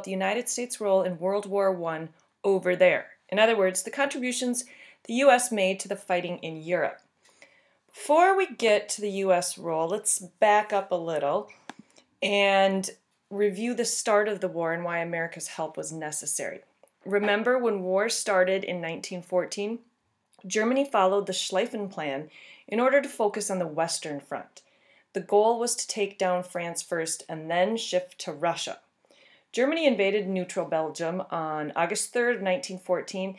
the United States' role in World War I over there. In other words, the contributions the U.S. made to the fighting in Europe. Before we get to the U.S. role, let's back up a little and review the start of the war and why America's help was necessary. Remember when war started in 1914? Germany followed the Schlieffen Plan in order to focus on the Western Front. The goal was to take down France first and then shift to Russia. Germany invaded neutral Belgium on August 3rd, 1914,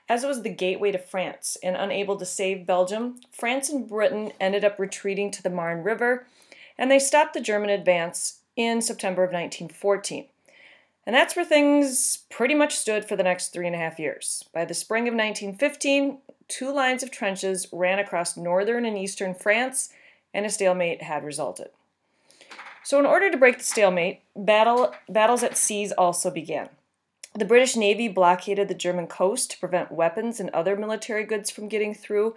as it was the gateway to France, and unable to save Belgium, France and Britain ended up retreating to the Marne River, and they stopped the German advance in September of 1914. And that's where things pretty much stood for the next 3.5 years. By the spring of 1915, 2 lines of trenches ran across northern and eastern France, and a stalemate had resulted. So in order to break the stalemate, battles at seas also began. The British Navy blockaded the German coast to prevent weapons and other military goods from getting through,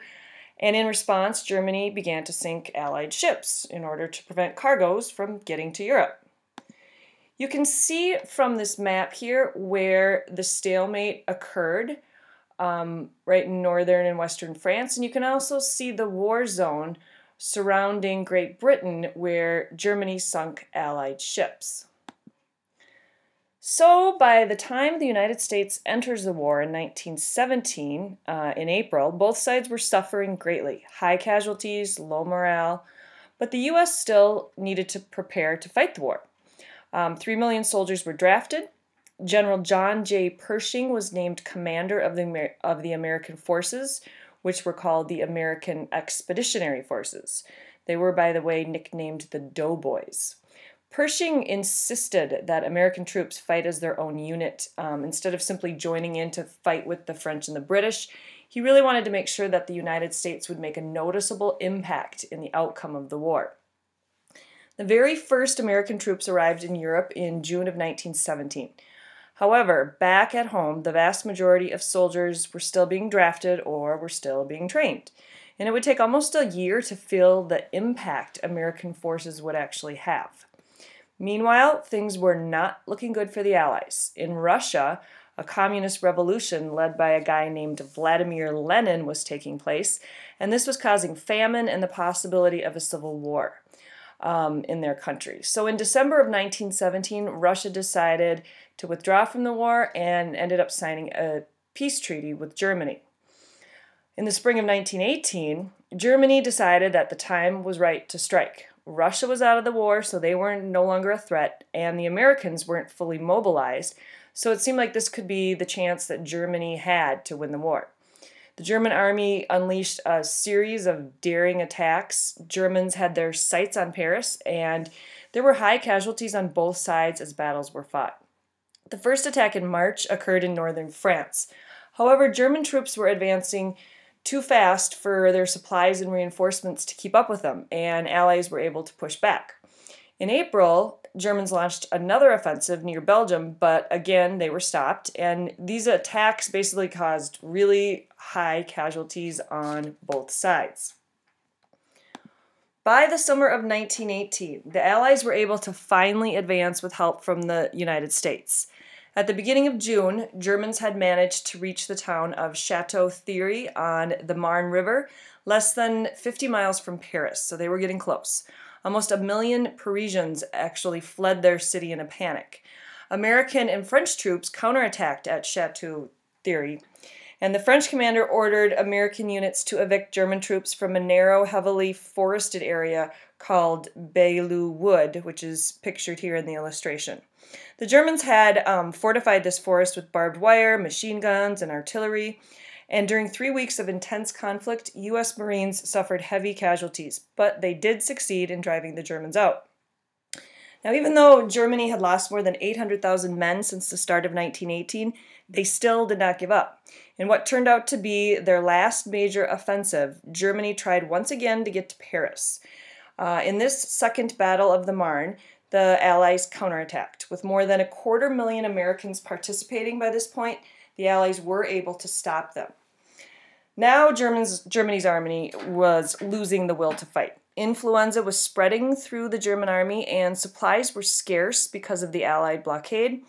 and in response, Germany began to sink Allied ships in order to prevent cargoes from getting to Europe. You can see from this map here where the stalemate occurred, right in northern and western France, and you can also see the war zone surrounding Great Britain where Germany sunk Allied ships. So by the time the United States enters the war in 1917, in April, both sides were suffering greatly. High casualties, low morale, but the U.S. still needed to prepare to fight the war. 3 million soldiers were drafted. General John J. Pershing was named commander of the American forces, which were called the American Expeditionary Forces. They were, by the way, nicknamed the Doughboys. Pershing insisted that American troops fight as their own unit instead of simply joining in to fight with the French and the British. He really wanted to make sure that the United States would make a noticeable impact in the outcome of the war. The very first American troops arrived in Europe in June of 1917. However, back at home, the vast majority of soldiers were still being drafted or were still being trained. And it would take almost a year to feel the impact American forces would actually have. Meanwhile, things were not looking good for the Allies. In Russia, a communist revolution led by a guy named Vladimir Lenin was taking place, and this was causing famine and the possibility of a civil war in their country. So in December of 1917, Russia decided to withdraw from the war and ended up signing a peace treaty with Germany. In the spring of 1918, Germany decided that the time was right to strike. Russia was out of the war, so they were no longer a threat, and the Americans weren't fully mobilized, so it seemed like this could be the chance that Germany had to win the war. The German army unleashed a series of daring attacks. Germans had their sights on Paris, and there were high casualties on both sides as battles were fought. The first attack in March occurred in northern France. However, German troops were advancing too fast for their supplies and reinforcements to keep up with them, and Allies were able to push back. In April, Germans launched another offensive near Belgium, but again, they were stopped, and these attacks basically caused really high casualties on both sides. By the summer of 1918, the Allies were able to finally advance with help from the United States. At the beginning of June, Germans had managed to reach the town of Chateau Thierry on the Marne River, less than 50 miles from Paris, so they were getting close. Almost 1 million Parisians actually fled their city in a panic. American and French troops counterattacked at Chateau Thierry, and the French commander ordered American units to evict German troops from a narrow, heavily forested area called Belleau Wood, which is pictured here in the illustration. The Germans had fortified this forest with barbed wire, machine guns, and artillery, and during 3 weeks of intense conflict, U.S. Marines suffered heavy casualties, but they did succeed in driving the Germans out. Now, even though Germany had lost more than 800,000 men since the start of 1918, they still did not give up. In what turned out to be their last major offensive, Germany tried once again to get to Paris. In this second Battle of the Marne, the Allies counterattacked. With more than 250,000 Americans participating by this point, the Allies were able to stop them. Now Germany's army was losing the will to fight. Influenza was spreading through the German army, and supplies were scarce because of the Allied blockade.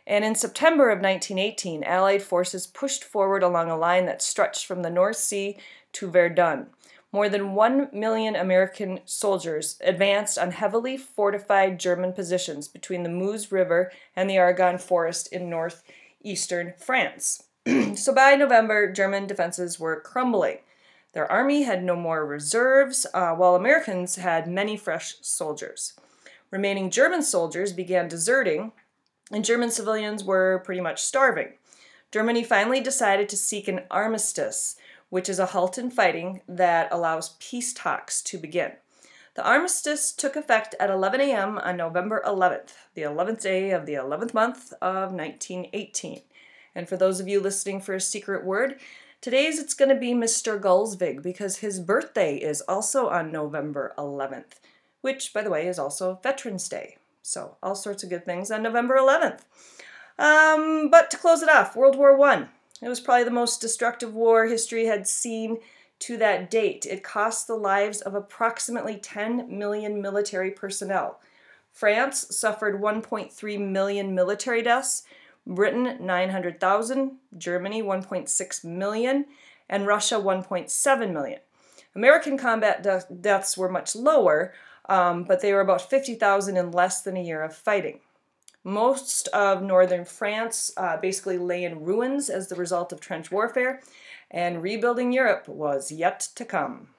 And in September of 1918, Allied forces pushed forward along a line that stretched from the North Sea to Verdun. More than 1 million American soldiers advanced on heavily fortified German positions between the Meuse River and the Argonne Forest in northeastern France. So by November, German defenses were crumbling. Their army had no more reserves, while Americans had many fresh soldiers. Remaining German soldiers began deserting, and German civilians were pretty much starving. Germany finally decided to seek an armistice, which is a halt in fighting that allows peace talks to begin. The armistice took effect at 11 a.m. on November 11th, the 11th day of the 11th month of 1918. And for those of you listening for a secret word, today's it's going to be Mr. Gulsvig because his birthday is also on November 11th, which, by the way, is also Veterans Day. So all sorts of good things on November 11th. But to close it off, World War I. It was probably the most destructive war history had seen to that date. It cost the lives of approximately 10 million military personnel. France suffered 1.3 million military deaths, Britain 900,000, Germany 1.6 million, and Russia 1.7 million. American combat deaths were much lower, but they were about 50,000 in less than a year of fighting. Most of northern France basically lay in ruins as the result of trench warfare, and rebuilding Europe was yet to come.